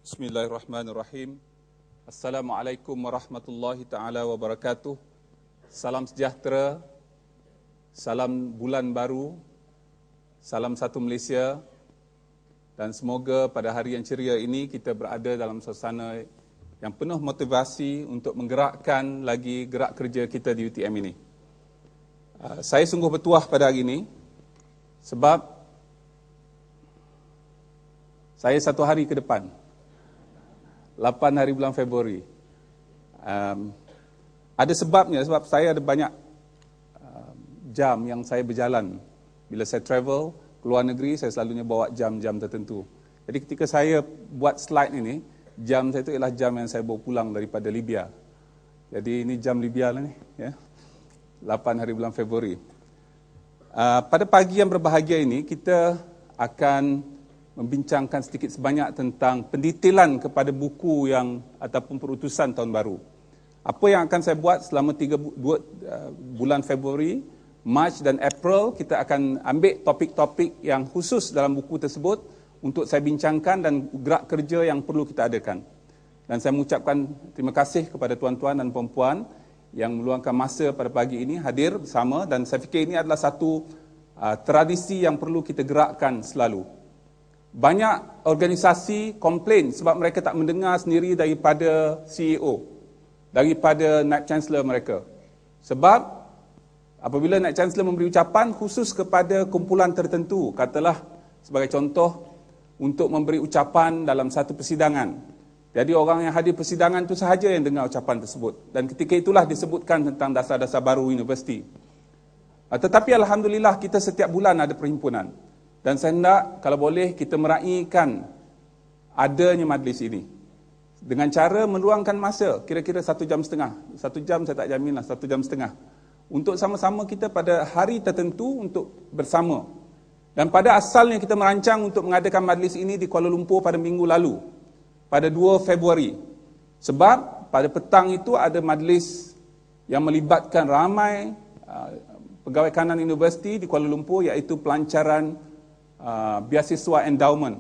Bismillahirrahmanirrahim. Assalamualaikum warahmatullahi ta'ala wabarakatuh. Salam sejahtera, salam bulan baru, salam satu Malaysia, dan semoga pada hari yang ceria ini kita berada dalam suasana yang penuh motivasi untuk menggerakkan lagi gerak kerja kita di UTM ini. Saya sungguh bertuah pada hari ini sebab saya satu hari ke depan, 8 hari bulan Februari. Ada sebabnya, sebab saya ada banyak jam yang saya berjalan. Bila saya travel ke luar negeri, saya selalunya bawa jam-jam tertentu. Jadi ketika saya buat slide ini, jam saya itu ialah jam yang saya bawa pulang daripada Libya. Jadi ini jam Libya lah ni, ya. 8 hari bulan Februari. Pada pagi yang berbahagia ini, kita akan membincangkan sedikit sebanyak tentang pendetailan kepada buku yang ataupun perutusan tahun baru. Apa yang akan saya buat selama 3 bulan Februari, Mac dan April, kita akan ambil topik-topik yang khusus dalam buku tersebut untuk saya bincangkan dan gerak kerja yang perlu kita adakan. Dan saya mengucapkan terima kasih kepada tuan-tuan dan puan-puan yang meluangkan masa pada pagi ini hadir bersama, dan saya fikir ini adalah satu tradisi yang perlu kita gerakkan selalu. Banyak organisasi komplain sebab mereka tak mendengar sendiri daripada CEO, daripada Naib Chancellor mereka. Sebab apabila Naib Chancellor memberi ucapan khusus kepada kumpulan tertentu, katalah sebagai contoh untuk memberi ucapan dalam satu persidangan, jadi orang yang hadir persidangan itu sahaja yang dengar ucapan tersebut, dan ketika itulah disebutkan tentang dasar-dasar baru universiti. Tetapi Alhamdulillah kita setiap bulan ada perhimpunan. Dan saya hendak, kalau boleh, kita meraihkan adanya majlis ini dengan cara meluangkan masa, kira-kira 1 jam setengah. 1 jam saya tak jamin lah, 1 jam setengah. Untuk sama-sama kita pada hari tertentu untuk bersama. Dan pada asalnya kita merancang untuk mengadakan majlis ini di Kuala Lumpur pada minggu lalu, pada 2 Februari. Sebab pada petang itu ada majlis yang melibatkan ramai pegawai kanan universiti di Kuala Lumpur, iaitu pelancaran beasiswa endowment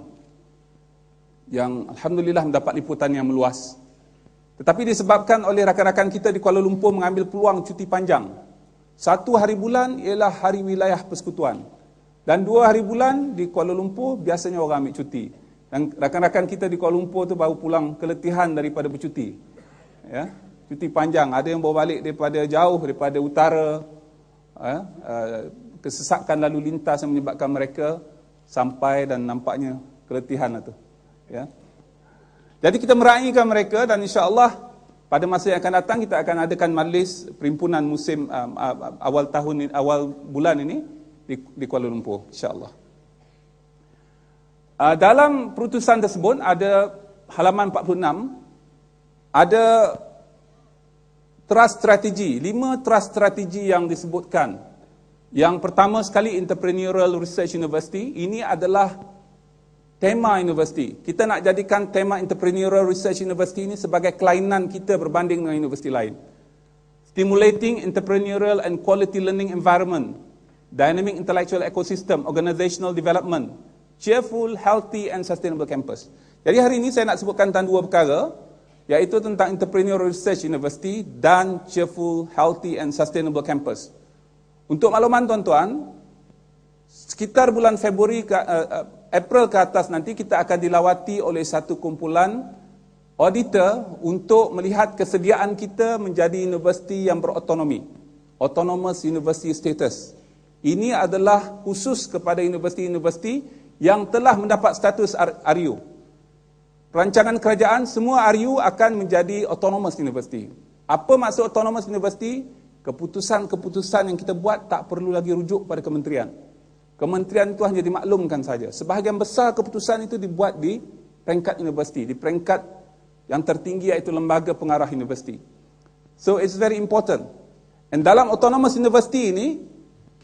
yang Alhamdulillah mendapat liputan yang meluas. Tetapi disebabkan oleh rakan-rakan kita di Kuala Lumpur mengambil peluang cuti panjang, 1 hari bulan ialah hari wilayah persekutuan, dan 2 hari bulan di Kuala Lumpur biasanya orang ambil cuti. Dan rakan-rakan kita di Kuala Lumpur tu baru pulang keletihan daripada bercuti, ya, cuti panjang. Ada yang bawa balik daripada jauh, daripada utara, kesesakan lalu lintas yang menyebabkan mereka sampai dan nampaknya keletihan lah tu, ya. Jadi kita meraihkan mereka, dan insya-Allah pada masa yang akan datang kita akan adakan majlis perhimpunan musim awal bulan ini di Kuala Lumpur, insya-Allah. Dalam perutusan tersebut ada halaman 46, ada trust strategi, 5 trust strategi yang disebutkan. Yang pertama sekali, Entrepreneurial Research University. Ini adalah tema universiti. Kita nak jadikan tema Entrepreneurial Research University ini sebagai kelainan kita berbanding dengan universiti lain. Stimulating Entrepreneurial and Quality Learning Environment, Dynamic Intellectual Ecosystem, Organizational Development, Cheerful, Healthy and Sustainable Campus. Jadi hari ini saya nak sebutkan tentang 2 perkara, iaitu tentang Entrepreneurial Research University dan Cheerful, Healthy and Sustainable Campus. Untuk makluman tuan-tuan, sekitar bulan Februari April ke atas nanti kita akan dilawati oleh satu kumpulan auditor untuk melihat kesediaan kita menjadi universiti yang berotonomi, Autonomous University Status. Ini adalah khusus kepada universiti-universiti yang telah mendapat status RU. Perancangan kerajaan, semua RU akan menjadi Autonomous University. Apa maksud Autonomous University? Keputusan-keputusan yang kita buat tak perlu lagi rujuk pada kementerian. Kementerian itu hanya dimaklumkan saja. Sebahagian besar keputusan itu dibuat di peringkat universiti, di peringkat yang tertinggi, iaitu lembaga pengarah universiti. So it's very important. Dan dalam Autonomous University ini,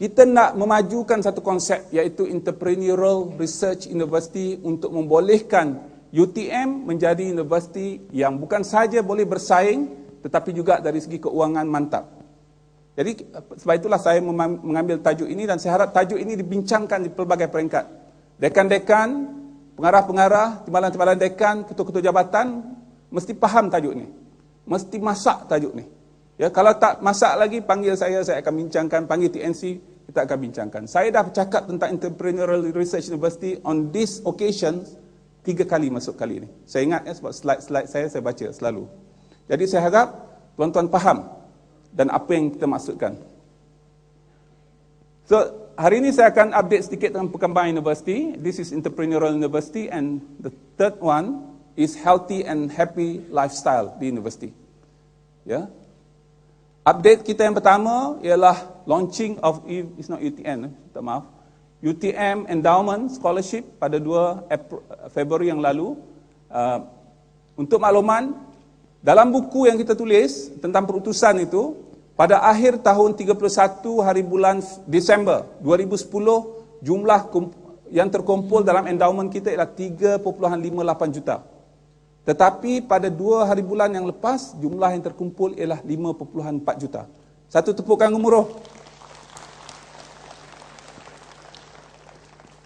kita nak memajukan satu konsep, iaitu Entrepreneurial Research University, untuk membolehkan UTM menjadi universiti yang bukan sahaja boleh bersaing, tetapi juga dari segi keuangan mantap. Jadi sebab itulah saya mengambil tajuk ini, dan saya harap tajuk ini dibincangkan di pelbagai peringkat. Dekan-dekan pengarah-pengarah, timbalan-timbalan dekan, ketua-ketua jabatan mesti faham tajuk ni. Mesti masak tajuk ni. Ya, kalau tak masak lagi, panggil saya akan bincangkan, panggil TNC, kita akan bincangkan. Saya dah bercakap tentang Entrepreneurial Research University on this occasion 3 kali masuk kali ni. Saya ingat sebab slide-slide saya baca selalu. Jadi saya harap tuan-tuan faham dan apa yang kita maksudkan. So, hari ini saya akan update sedikit tentang perkembangan universiti. This is Entrepreneurial University and the third one is Healthy and Happy Lifestyle di universiti. Ya. Update kita yang pertama ialah launching of, it's not UTM, tak maaf, UTM Endowment Scholarship pada 2 Februari yang lalu. Untuk makluman, dalam buku yang kita tulis tentang perutusan itu, pada akhir tahun 31 hari bulan Disember 2010, jumlah yang terkumpul dalam endowment kita ialah 3.58 juta. Tetapi pada 2 hari bulan yang lepas, jumlah yang terkumpul ialah 5.4 juta. Satu tepukan gemuruh.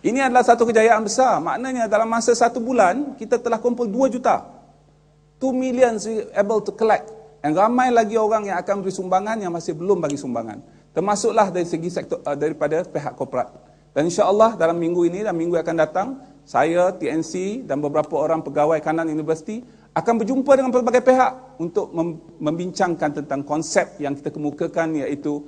Ini adalah satu kejayaan besar. Maknanya dalam masa 1 bulan, kita telah kumpul 2 juta. 2 million able to collect. Dan ramai lagi orang yang akan beri sumbangan yang masih belum bagi sumbangan. Termasuklah dari segi sektor, daripada pihak korporat. Dan insya-Allah dalam minggu ini dan minggu yang akan datang, saya, TNC dan beberapa orang pegawai kanan universiti akan berjumpa dengan pelbagai pihak untuk membincangkan tentang konsep yang kita kemukakan, iaitu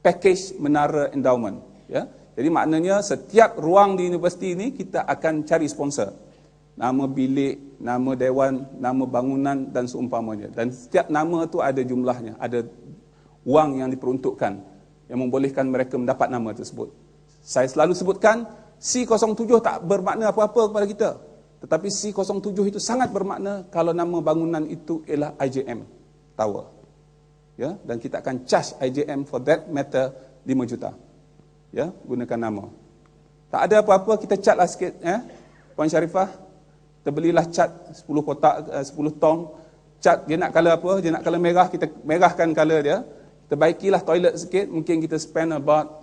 package menara endowment. Ya? Jadi maknanya setiap ruang di universiti ini kita akan cari sponsor. Nama bilik, nama dewan, nama bangunan dan seumpamanya. Dan setiap nama tu ada jumlahnya, ada wang yang diperuntukkan yang membolehkan mereka mendapat nama tersebut. Saya selalu sebutkan C07 tak bermakna apa-apa kepada kita. Tetapi C07 itu sangat bermakna kalau nama bangunan itu ialah IJM Tower. Ya, dan kita akan charge IJM for that matter 5 juta. Ya, gunakan nama. Tak ada apa-apa, kita cat lah sikit, ya. Puan Sharifah, kita belilah cat 10 kotak, 10 tong. Cat dia nak color apa? Dia nak color merah, kita merahkan color dia. Kita baikilah toilet sikit, mungkin kita spend about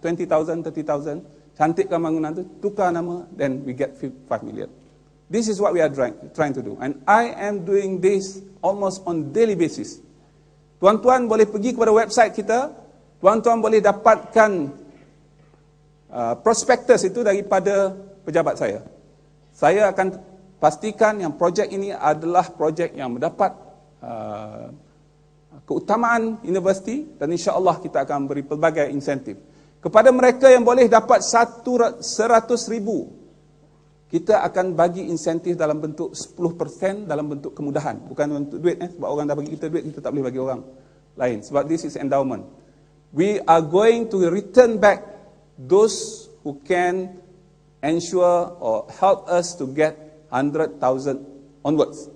20,000, 30,000. Cantikkan bangunan tu, tukar nama, then we get 5 million. This is what we are trying to do. And I am doing this almost on daily basis. Tuan-tuan boleh pergi kepada website kita, tuan-tuan boleh dapatkan prospektus itu daripada pejabat saya. Saya akan pastikan yang projek ini adalah projek yang mendapat keutamaan universiti dan insya-Allah kita akan beri pelbagai insentif. Kepada mereka yang boleh dapat 100,000, kita akan bagi insentif dalam bentuk 10% dalam bentuk kemudahan. Bukan bentuk duit, sebab orang dah bagi kita duit, kita tak boleh bagi orang lain. Sebab this is endowment. We are going to return back those who can ensure or help us to get 100,000 onwards.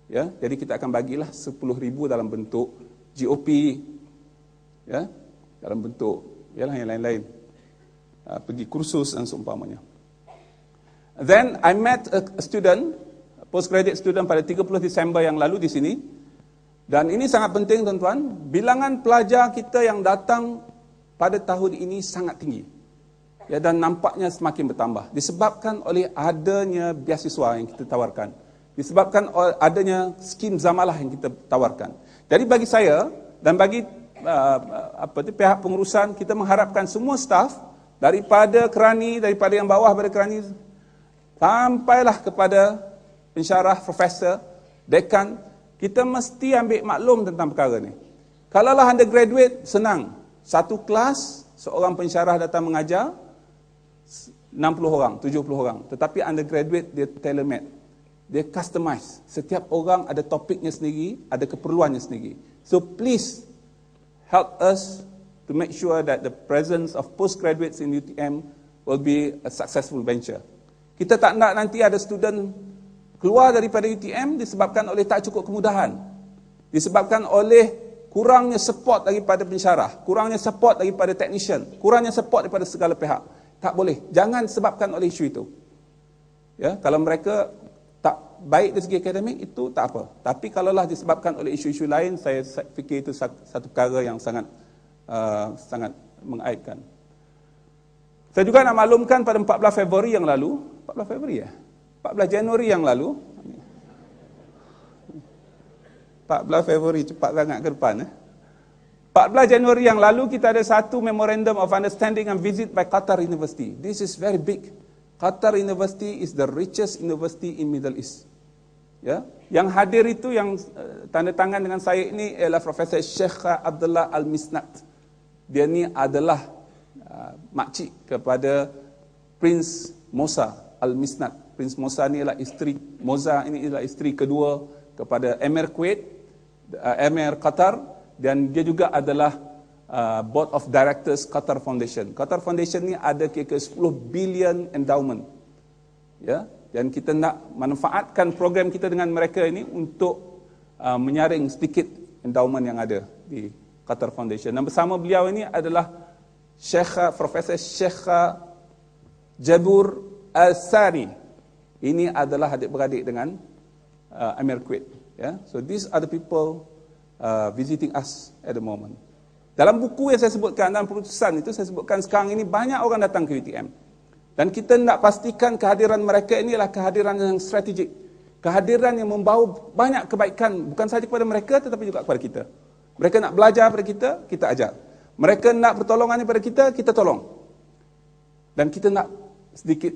Ya, jadi kita akan bagilah 10,000 dalam bentuk GOP, ya, dalam bentuk ialah yang lain-lain, pergi kursus dan seumpamanya. Then I met a student, postgraduate student pada 30 Disember yang lalu di sini. Dan ini sangat penting tuan-tuan, bilangan pelajar kita yang datang pada tahun ini sangat tinggi. Ya, dan nampaknya semakin bertambah disebabkan oleh adanya beasiswa yang kita tawarkan. Disebabkan adanya skim zamalah yang kita tawarkan. Jadi bagi saya dan bagi pihak pengurusan, kita mengharapkan semua staf daripada kerani, daripada yang bawah pada kerani sampailah kepada pensyarah, profesor, dekan, kita mesti ambil maklum tentang perkara ni. Kalaulah undergraduate, senang. Satu kelas, seorang pensyarah datang mengajar, 60 orang, 70 orang. Tetapi undergraduate, dia tailor-made. Dia customize. Setiap orang ada topiknya sendiri, ada keperluannya sendiri. So please, help us to make sure that the presence of postgraduates in UTM will be a successful venture. Kita tak nak nanti ada student keluar daripada UTM disebabkan oleh tak cukup kemudahan. Disebabkan oleh kurangnya support daripada pensyarah, kurangnya support daripada technician, kurangnya support daripada segala pihak. Tak boleh. Jangan sebabkan oleh isu itu. Ya, kalau mereka tak baik dari segi akademik, itu tak apa. Tapi kalaulah disebabkan oleh isu-isu lain, saya fikir itu satu perkara yang sangat sangat mengaibkan. Saya juga nak maklumkan pada 14 Februari yang lalu, 14 Februari ya? 14 Januari yang lalu, 14 Februari cepat sangat ke depan. 14 Januari yang lalu kita ada satu Memorandum of Understanding and visit by Qatar University. This is very big. Qatar University is the richest university in Middle East. Ya, yang hadir itu yang tanda tangan dengan saya ini ialah Profesor Sheikh Abdullah Al-Misnad. Dia ni adalah makcik kepada Prince Mosa Al-Misnad. Prince Mosa ni ialah isteri, Moza ini ialah isteri kedua kepada Emir Kuwait, Emir Qatar, dan dia juga adalah Board of Directors Qatar Foundation. Qatar Foundation ni ada kira-kira 10 billion endowment. Ya, dan kita nak manfaatkan program kita dengan mereka ini untuk menyaring sedikit endowment yang ada di Qatar Foundation. Dan bersama beliau ini adalah Profesor Sheikh Jabur Al-Sari. Ini adalah adik-beradik dengan Emir Kuwait. Yeah? So these are the people visiting us at the moment. Dalam buku yang saya sebutkan, dalam keputusan itu saya sebutkan sekarang ini banyak orang datang ke UTM. Dan kita nak pastikan kehadiran mereka ini adalah kehadiran yang strategik. Kehadiran yang membawa banyak kebaikan, bukan sahaja kepada mereka tetapi juga kepada kita. Mereka nak belajar daripada kita, kita ajar. Mereka nak pertolongan daripada kita, kita tolong. Dan kita nak sedikit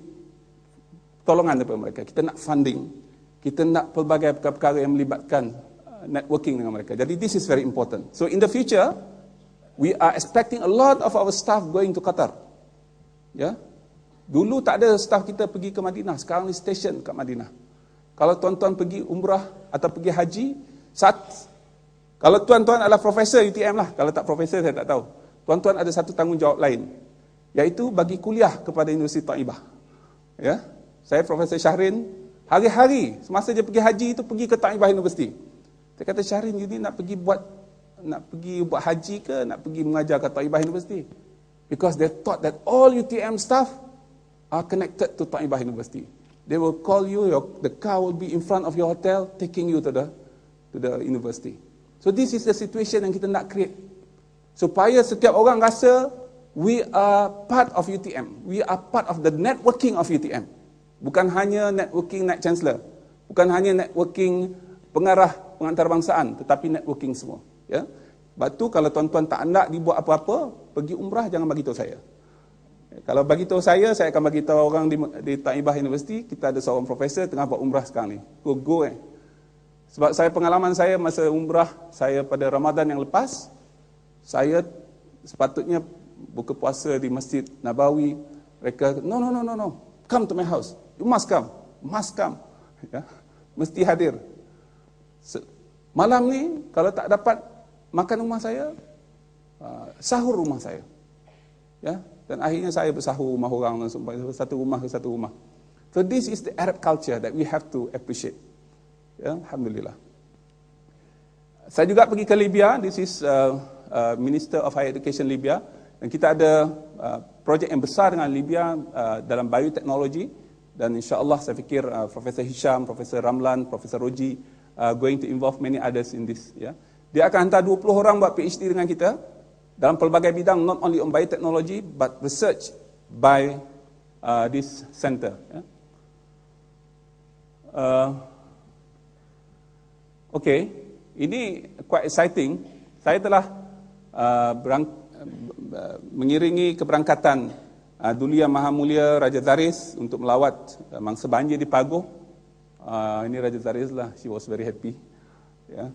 tolongan daripada mereka. Kita nak funding. Kita nak pelbagai perkara yang melibatkan networking dengan mereka. Jadi this is very important. So in the future, we are expecting a lot of our staff going to Qatar. Ya. Dulu tak ada staff kita pergi ke Madinah, sekarang ni station kat Madinah. Kalau tuan-tuan pergi umrah atau pergi haji, kalau tuan-tuan adalah profesor UTM lah, kalau tak profesor saya tak tahu. Tuan-tuan ada satu tanggungjawab lain, iaitu bagi kuliah kepada Universiti Taibah. Ya, saya Profesor Syahrin, hari-hari semasa dia pergi haji itu pergi ke Taibah University. Saya kata, Syahrin, you ni nak pergi buat haji ke nak pergi mengajar ke Taibah University? Because they thought that all UTM staff are connected to Taibah University. They will call you, the car will be in front of your hotel, taking you to the university. So this is the situation yang kita nak create. Supaya setiap orang rasa, we are part of UTM. We are part of the networking of UTM. Bukan hanya networking Naik Chancellor. Bukan hanya networking pengarah pengantarbangsaan, tetapi networking semua. Ya. Sebab tu kalau tuan-tuan tak nak dibuat apa-apa, pergi umrah jangan bagi tahu saya. Kalau bagi tahu saya akan bagi tahu orang di Taibah University, kita ada seorang profesor tengah buat umrah sekarang ni. Go. Sebab pengalaman saya masa umrah saya pada Ramadan yang lepas, saya sepatutnya buka puasa di Masjid Nabawi. Mereka, no, come to my house. You must come. Ya. Mesti hadir. Malam ni, kalau tak dapat makan rumah saya, sahur rumah saya. Ya. Dan akhirnya saya bersahur rumah orang, satu rumah ke satu rumah. So this is the Arab culture that we have to appreciate. Ya, Alhamdulillah. Saya juga pergi ke Libya. This is Minister of Higher Education Libya. Dan kita ada projek yang besar dengan Libya dalam bioteknologi. Dan insyaAllah saya fikir Profesor Hisham, Profesor Ramlan, Profesor Roji going to involve many others in this. Ya. Dia akan hantar 20 orang buat PhD dengan kita dalam pelbagai bidang, not only on biotechnology but research by this center. Ya. Okay, ini quite exciting. Saya telah mengiringi keberangkatan Duli Yang Maha Mulia Raja Zaris untuk melawat mangsa banjir di Pagoh. Ini Raja Zaris lah, she was very happy. Ya.